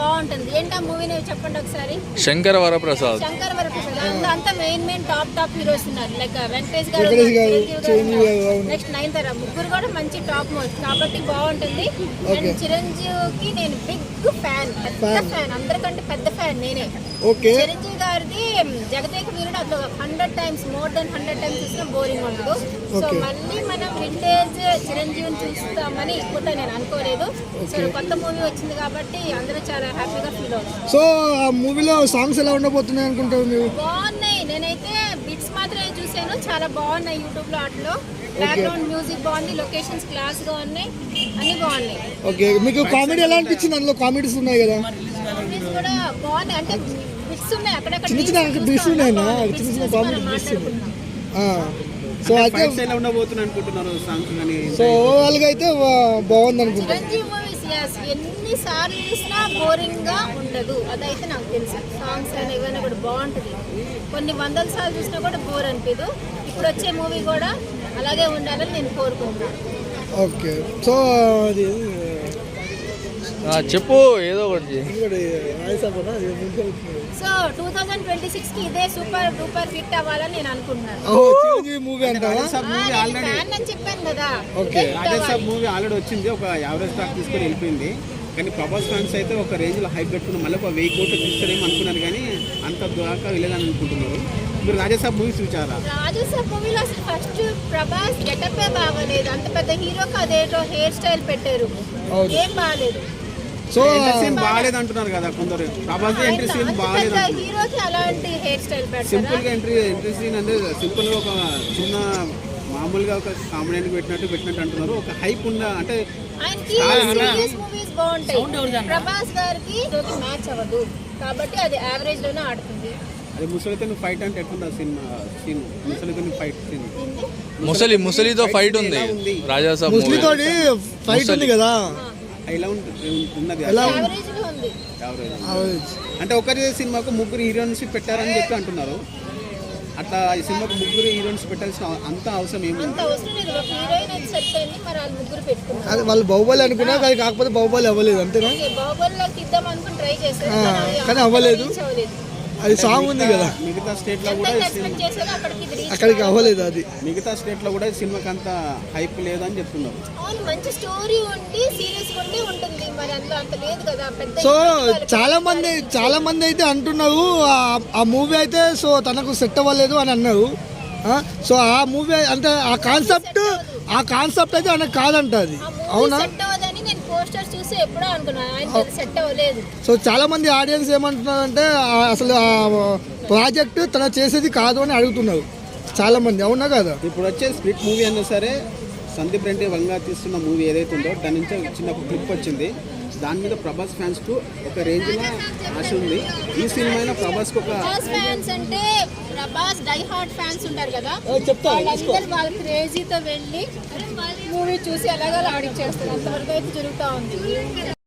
బాగుంటుంది. ఏంటి ఆ మూవీ చెప్పండి ఒకసారి. శంకర వరప్రసాద్. అంతా మెయిన్ టాప్ హీరోస్ ఉన్నారు. లైక్ వెంకటేష్ గారు, నెక్స్ట్ నయనతార, ముగ్గురు కూడా మంచి టాప్ మోస్ట్ కాబట్టి బాగుంటుంది. అండ్ చిరంజీవికి నేను బిగ్ ఫ్యాన్, పెద్ద ఫ్యాన్, అందరికంటే పెద్ద ఫ్యాన్ నేనే. చిరంజీవి గారిది జగదేక వీరుడు అట్లా 100 times, more than 100 times చూసినా బోరింగ్ ఉండదు. సో మళ్ళీ మనం వింటేజ్ చిరంజీవిని చూస్తామని ఇప్పుడు నేను అనుకోలేదు. సో కొత్త మూవీ వచ్చింది కాబట్టి అందరూ చాలా హ్యాపీగా ఫీల్ అవుతారు. సో ఆ మూవీలో సాంగ్స్ ఎలా ఉండబోతున్నాయి అనుకుంటారు మీరు? బాగున్నాయి. నేనైతే బిట్స్ మాత్రమే చూసాను, చాలా బాగున్నాయి. యూట్యూబ్ లో అట్లో బ్యాక్గ్రౌండ్ మ్యూజిక్ బాగుంది, లొకేషన్స్ క్లాస్ గా ఉన్నాయి, అన్ని బాగున్నాయి. ఓకే, మీకు కామెడీ ఎలా అనిపించింది? అందులో కామెడీస్ ఉన్నాయి కదా, కామెడీస్ కూడా బాగున్నాయి. అంటే బిట్స్ ఉన్నాయి, అక్కడక్కడ చిన్న చిన్న బిట్స్ ఉన్నాయన్నా, చిన్న చిన్న కామెడీ బిట్స్ ఉన్నాయి. సో అయితే ఎలా ఉండబోతుంది అనుకుంటున్నారు సాంగ్స్ కానీ? సో ఓవరాల్ గా అయితే బాగుంది అనుకుంటున్నాను. చిరంజీవి మూవీస్ ఎన్ని సార్లు చూసినా బోరింగ్ గా ఉండదు, అదైతే నాకు తెలుసు. సాంగ్స్ అయినా ఏవైనా కూడా బాగుంటుంది. కొన్ని 100 సార్లు చూసినా కూడా బోర్ అనిపించదు. ఇప్పుడు వచ్చే మూవీ కూడా అలాగే ఉండాలని నేను కోరుకుంటున్నాను. ఓకే, సో అది చెప్పు ఏదో ఒకటి. సో 2026 కి ఇదే సూపర్ డూపర్ హిట్ అవ్వాలని నేను అనుకుంటున్నాను. మూవీ అంటారా? ఫ్యాన్ అని చెప్పాను కదా. రాజేసాబ్ మూవీ ఆల్రెడీ వచ్చింది, ఒక యావరేజ్ స్టాక్ తీసుకొని వెళ్ళిపోయింది. కానీ ప్రభాస్ ఫ్యాన్స్ అయితే ఒక రేంజ్ లో హైప్ పెట్టుకుని మళ్ళీ ఒక 1000 కోట్లు తీస్తారేమో అనుకున్నారు, కానీ అంత దాకా వెళ్ళాలని అనుకుంటున్నారు. మీరు రాజేసాబ్ మూవీ చూసారా? రాజేసాబ్ మూవీలో అసలు ఫస్ట్ ప్రభాస్ గెటప్పే బాగలేదు. అంత పెద్ద హీరోకి అదేటో హెయిర్ స్టైల్ పెట్టారు, ఏం బాగాలేదు. సో సీన్ బాగాలేదు అంటున్నారు కదా కొందరు. ప్రభాస్ ఎంట్రీ సీన్ బాగాలేదు, హీరోకి అలాంటి హెయిర్ స్టైల్ పెట్టారు. సింపుల్ గా ఎంట్రీ సీన్ అంటే సింపుల్ గా ఒక చిన్న మామూలుగా ఒక కామెడీ పెట్టినట్టు అంటున్నారు. ఒక హైప్ ఉన్న అంటే మూవీస్ బాగుంటాయి. ప్రభాస్ గారికి మ్యాచ్ అవ్వదు కాబట్టి అది యావరేజ్ లోనే ఆడుతుంది. అది ముసలితో ఫైట్ అంటే ఎట్లుంది సీన్? ముసలితో ఫైట్ సీన్, ముసలితో ఫైట్ ఉంది. రాజాసాబ్ ముసలితో ఫైట్ ఉంది కదా, ఇలా ఉన్నది యావరేజ్ లో ఉంది. అంటే ఒకరి సినిమాకు 3 హీరోయిన్స్ పెట్టారని చెప్పి అంటున్నారు. అట్లా ఈ సినిమాకు 3 హీరోయిన్స్ పెట్టాల్సిన అంత అవసరం ఏమి? అంత అవసరం లేదు. ఒక హీరోయిన్ అయితే సరిపోయింది, మరి వాళ్ళు 3 పెట్టుకున్నారు. అది వాళ్ళు బాహుబలి అనుకున్నా, కానీ కాకపోతే బాహుబలి అవ్వలేదు అంతేనా? బాహుబలిలోకి ఇద్దాం అనుకుని ట్రై చేశారు, కానీ అవ్వలేదు. అది సాంగ్ ఉంది కదా, మిగతా స్టేట్ లో కూడా అక్కడికి అవ్వలేదు. అది మిగతా స్టేట్ లో కూడా సినిమాకి అంత హైప్ లేదని చెప్తున్నారు. మంచి స్టోరీ ఉండి సీరియస్ ఉండి ఉంటుంది, మరి అందులో అంత లేదు కదా. సో చాలా మంది అయితే అంటున్నారు ఆ మూవీ అయితే సో తనకు సెట్ అవ్వలేదు అని అన్నారు. సో ఆ మూవీ అంటే ఆ కాన్సెప్ట్ అయితే ఆయనకు కాదంట. అది అవునా? సో చాలా మంది ఆడియన్స్ ఏమంటున్నారంటే అసలు ఆ ప్రాజెక్ట్ తన చేసేది కాదు అని అడుగుతున్నారు చాలా మంది, అవునా కదా? ఇప్పుడు వచ్చే స్ప్లిట్ మూవీ అన్నా సరే, సందీప్ రెడ్డి వంగా తీస్తున్న మూవీ ఏదైతే ఉందో దాని నుంచి చిన్న క్లిప్ వచ్చింది. దాని మీద ప్రభాస్ ఫ్యాన్స్ కు ఒక రేంజ్ లో ఆశ ఉంది. ఈ సినిమా అయినా ప్రభాస్ కు ఒక ఫ్యాన్స్ అంటే ప్రభాస్ డై హార్ట్ ఫ్యాన్స్ ఉంటారు కదా, వాళ్ళందరూ వాళ్ళ క్రేజీతో వెళ్ళి మూవీ చూసి ఎలాగో ఆడిచ్చేస్తారు. అంతవరకు అయితే జరుగుతూ ఉంది.